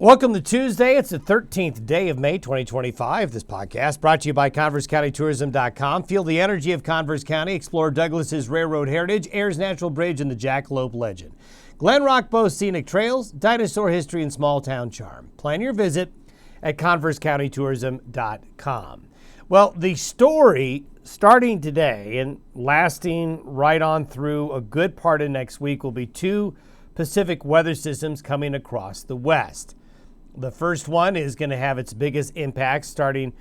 Welcome to Tuesday. It's the 13th day of May, 2025. This podcast brought to you by ConverseCountyTourism.com. Feel the energy of Converse County. Explore Douglas's railroad heritage, Ayers Natural Bridge, and the Jackalope legend. Glen Rock boasts scenic trails, dinosaur history, and small town charm. Plan your visit at ConverseCountyTourism.com. Well, the story starting today and lasting right on through a good part of next week will be two Pacific weather systems coming across the west. The first one is going to have its biggest impact starting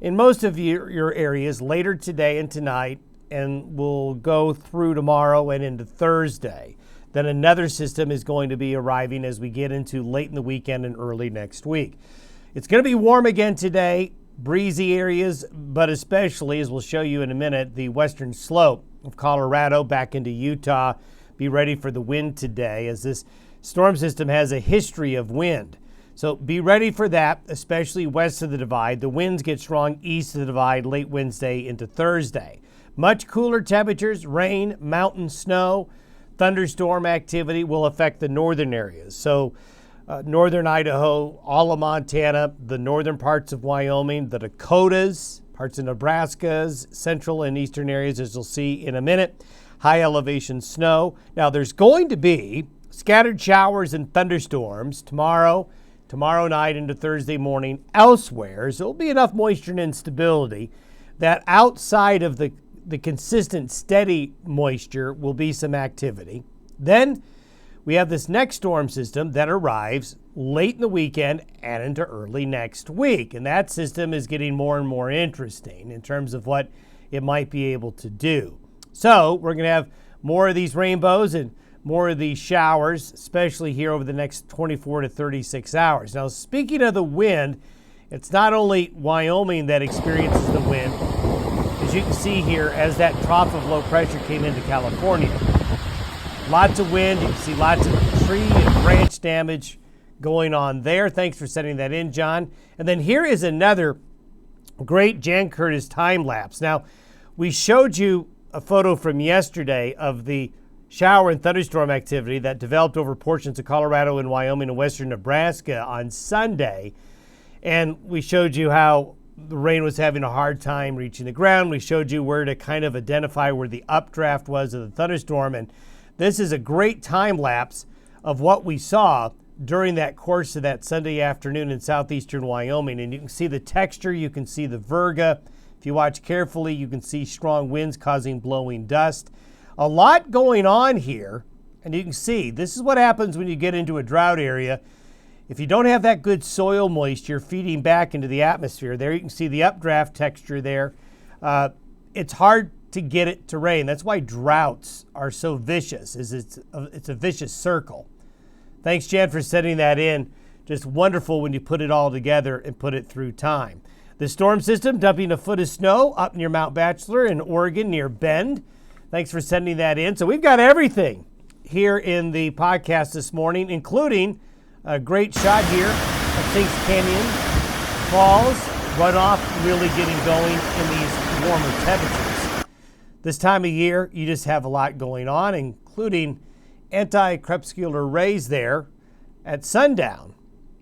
in most of your areas later today and tonight, and will go through tomorrow and into Thursday. Then another system is going to be arriving as we get into late in the weekend and early next week. It's going to be warm again today, breezy areas, but especially, as we'll show you in a minute, the western slope of Colorado back into Utah. Be ready for the wind today, as this storm system has a history of wind. So be ready for that, especially west of the divide. The winds get strong east of the divide late Wednesday into Thursday. Much cooler temperatures, rain, mountain snow, thunderstorm activity will affect the northern areas. So northern Idaho, all of Montana, the northern parts of Wyoming, the Dakotas, parts of Nebraska's, central and eastern areas, as you'll see in a minute. High elevation snow. Now there's going to be scattered showers and thunderstorms tomorrow night into Thursday morning elsewhere. So there'll be enough moisture and instability that outside of the consistent, steady moisture will be some activity. Then we have this next storm system that arrives late in the weekend and into early next week. And that system is getting more and more interesting in terms of what it might be able to do. So we're going to have more of these rainbows and more of these showers, especially here over the next 24 to 36 hours. Now, speaking of the wind, it's not only Wyoming that experiences the wind, as you can see here, as that trough of low pressure came into California. Lots of wind. You can see lots of tree and branch damage going on there. Thanks for sending that in, John. And then here is another great Jan Curtis time lapse. Now, we showed you a photo from yesterday of the shower and thunderstorm activity that developed over portions of Colorado and Wyoming and western Nebraska on Sunday. And we showed you how the rain was having a hard time reaching the ground. We showed you where to kind of identify where the updraft was of the thunderstorm. And this is a great time lapse of what we saw during that course of that Sunday afternoon in southeastern Wyoming. And you can see the texture, you can see the virga. If you watch carefully, you can see strong winds causing blowing dust. A lot going on here, and you can see this is what happens when you get into a drought area. If you don't have that good soil moisture feeding back into the atmosphere, there you can see the updraft texture there. It's hard to get it to rain. That's why droughts are so vicious, is it's a vicious circle. Thanks, Jan, for sending that in. Just wonderful when you put it all together and put it through time. The storm system dumping a foot of snow up near Mount Bachelor in Oregon near Bend. Thanks for sending that in. So we've got everything here in the podcast this morning, including a great shot here of Sinks Canyon Falls, runoff really getting going in these warmer temperatures. This time of year, you just have a lot going on, including anti-crepuscular rays there at sundown.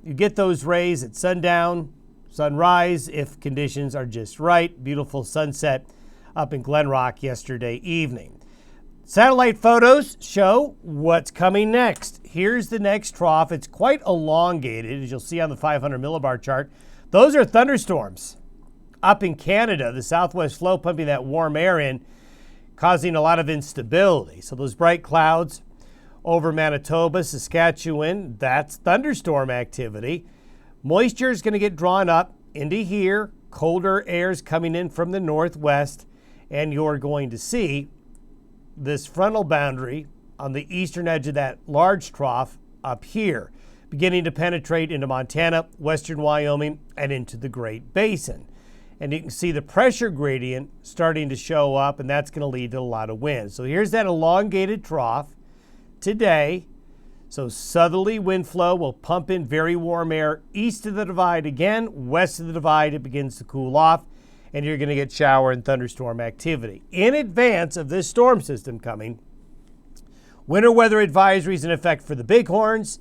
You get those rays at sundown, sunrise, if conditions are just right. Beautiful sunset up in Glen Rock yesterday evening. Satellite photos show what's coming next. Here's the next trough. It's quite elongated, as you'll see on the 500 millibar chart. Those are thunderstorms up in Canada, the southwest flow pumping that warm air in, causing a lot of instability. So those bright clouds over Manitoba, Saskatchewan, that's thunderstorm activity. Moisture is going to get drawn up into here. Colder air is coming in from the northwest. And you're going to see this frontal boundary on the eastern edge of that large trough up here, beginning to penetrate into Montana, western Wyoming, and into the Great Basin. And you can see the pressure gradient starting to show up, and that's going to lead to a lot of wind. So here's that elongated trough today. So southerly wind flow will pump in very warm air east of the divide again. West of the divide, it begins to cool off, and you're going to get shower and thunderstorm activity. In advance of this storm system coming, winter weather advisories in effect for the Bighorns,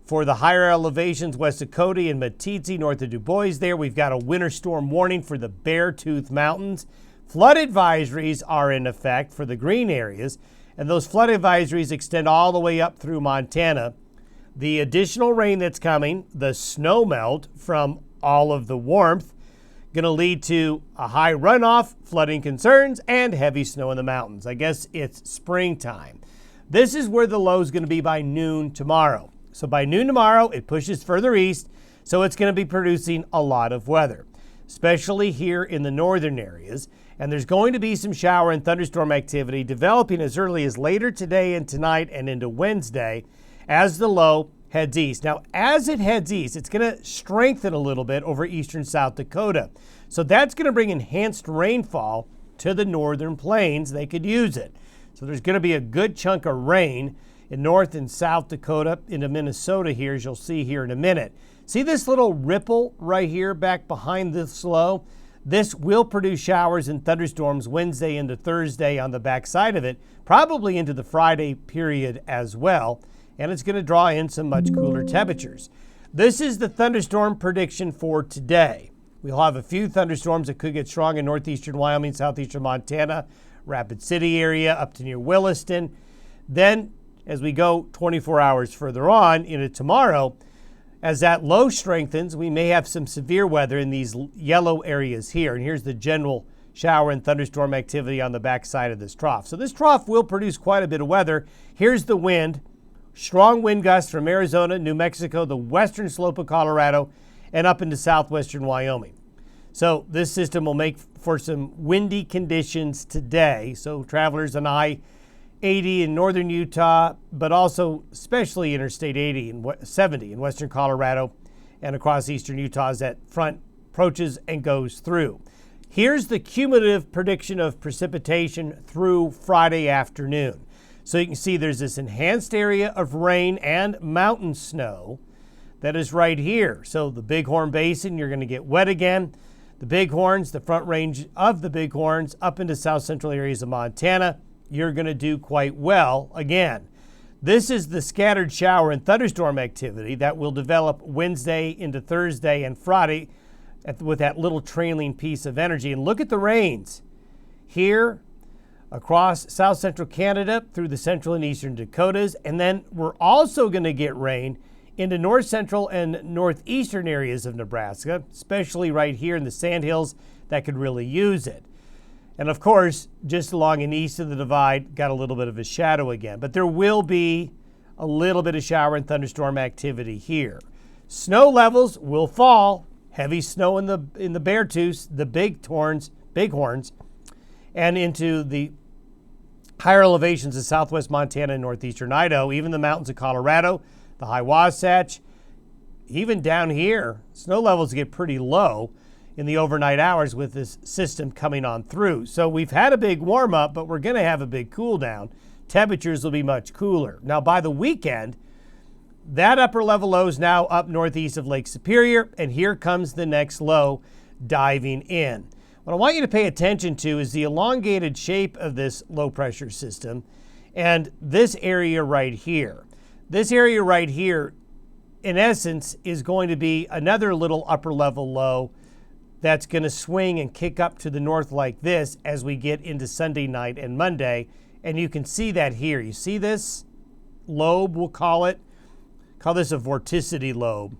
For the higher elevations, West Dakota and Meeteetse, north of Du Bois there, we've got a winter storm warning for the Beartooth Mountains. Flood advisories are in effect for the green areas, and those flood advisories extend all the way up through Montana. The additional rain that's coming, the snow melt from all of the warmth, going to lead to a high runoff, flooding concerns, and heavy snow in the mountains. I guess it's springtime. This is where the low is going to be by noon tomorrow. So by noon tomorrow, it pushes further east, so it's going to be producing a lot of weather, especially here in the northern areas. And there's going to be some shower and thunderstorm activity developing as early as later today and tonight and into Wednesday as the low heads east. Now, as it heads east, it's going to strengthen a little bit over eastern South Dakota. So that's going to bring enhanced rainfall to the northern plains. They could use it. So there's going to be a good chunk of rain in North and South Dakota into Minnesota here, as you'll see here in a minute. See this little ripple right here back behind this low? This will produce showers and thunderstorms Wednesday into Thursday on the backside of it, probably into the Friday period as well, and it's going to draw in some much cooler temperatures. This is the thunderstorm prediction for today. We'll have a few thunderstorms that could get strong in northeastern Wyoming, southeastern Montana, Rapid City area, up to near Williston. Then, as we go 24 hours further on into tomorrow, as that low strengthens, we may have some severe weather in these yellow areas here. And here's the general shower and thunderstorm activity on the backside of this trough. So this trough will produce quite a bit of weather. Here's the wind. Strong wind gusts from Arizona, New Mexico, the western slope of Colorado, and up into southwestern Wyoming. So this system will make for some windy conditions today. So travelers on I-80 in northern Utah, but also especially Interstate 80 and 70 in western Colorado and across eastern Utah as that front approaches and goes through. Here's the cumulative prediction of precipitation through Friday afternoon. So you can see there's this enhanced area of rain and mountain snow that is right here. So the Bighorn Basin, you're going to get wet again. The Bighorns, the front range of the Bighorns up into south central areas of Montana, you're going to do quite well again. This is the scattered shower and thunderstorm activity that will develop Wednesday into Thursday and Friday with that little trailing piece of energy. And look at the rains here across south central Canada through the central and eastern Dakotas. And then we're also going to get rain into north central and northeastern areas of Nebraska, especially right here in the Sandhills that could really use it. And of course, just along and east of the divide, got a little bit of a shadow again. But there will be a little bit of shower and thunderstorm activity here. Snow levels will fall. Heavy snow in the Beartooths, the Bighorns, and into the higher elevations of southwest Montana and northeastern Idaho, even the mountains of Colorado, the high Wasatch, even down here, snow levels get pretty low in the overnight hours with this system coming on through. So we've had a big warm up, but we're going to have a big cool down. Temperatures will be much cooler. Now by the weekend, that upper level low is now up northeast of Lake Superior, and here comes the next low diving in. What I want you to pay attention to is the elongated shape of this low pressure system and this area right here. This area right here, in essence, is going to be another little upper level low that's going to swing and kick up to the north like this as we get into Sunday night and Monday. And you can see that here. You see this lobe, we'll call this a vorticity lobe.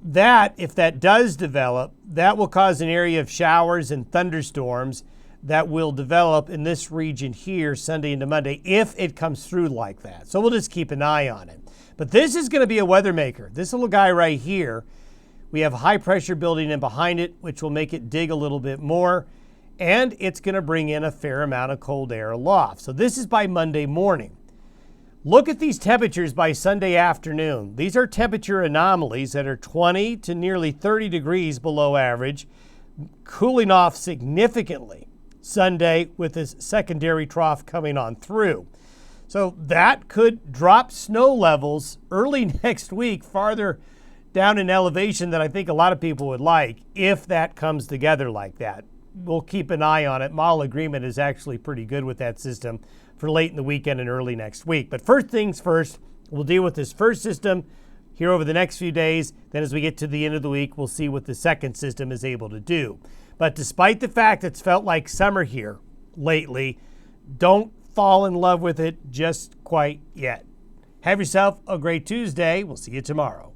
That, if that does develop, that will cause an area of showers and thunderstorms that will develop in this region here Sunday into Monday if it comes through like that. So we'll just keep an eye on it. But this is going to be a weather maker. This little guy right here, we have high pressure building in behind it, which will make it dig a little bit more. And it's going to bring in a fair amount of cold air aloft. So this is by Monday morning. Look at these temperatures by Sunday afternoon. These are temperature anomalies that are 20 to nearly 30 degrees below average, cooling off significantly Sunday with this secondary trough coming on through. So that could drop snow levels early next week farther down in elevation than I think a lot of people would like if that comes together like that. We'll keep an eye on it. Model agreement is actually pretty good with that system for late in the weekend and early next week. But first things first, we'll deal with this first system here over the next few days. Then as we get to the end of the week, we'll see what the second system is able to do. But despite the fact it's felt like summer here lately, don't fall in love with it just quite yet. Have yourself a great Tuesday. We'll see you tomorrow.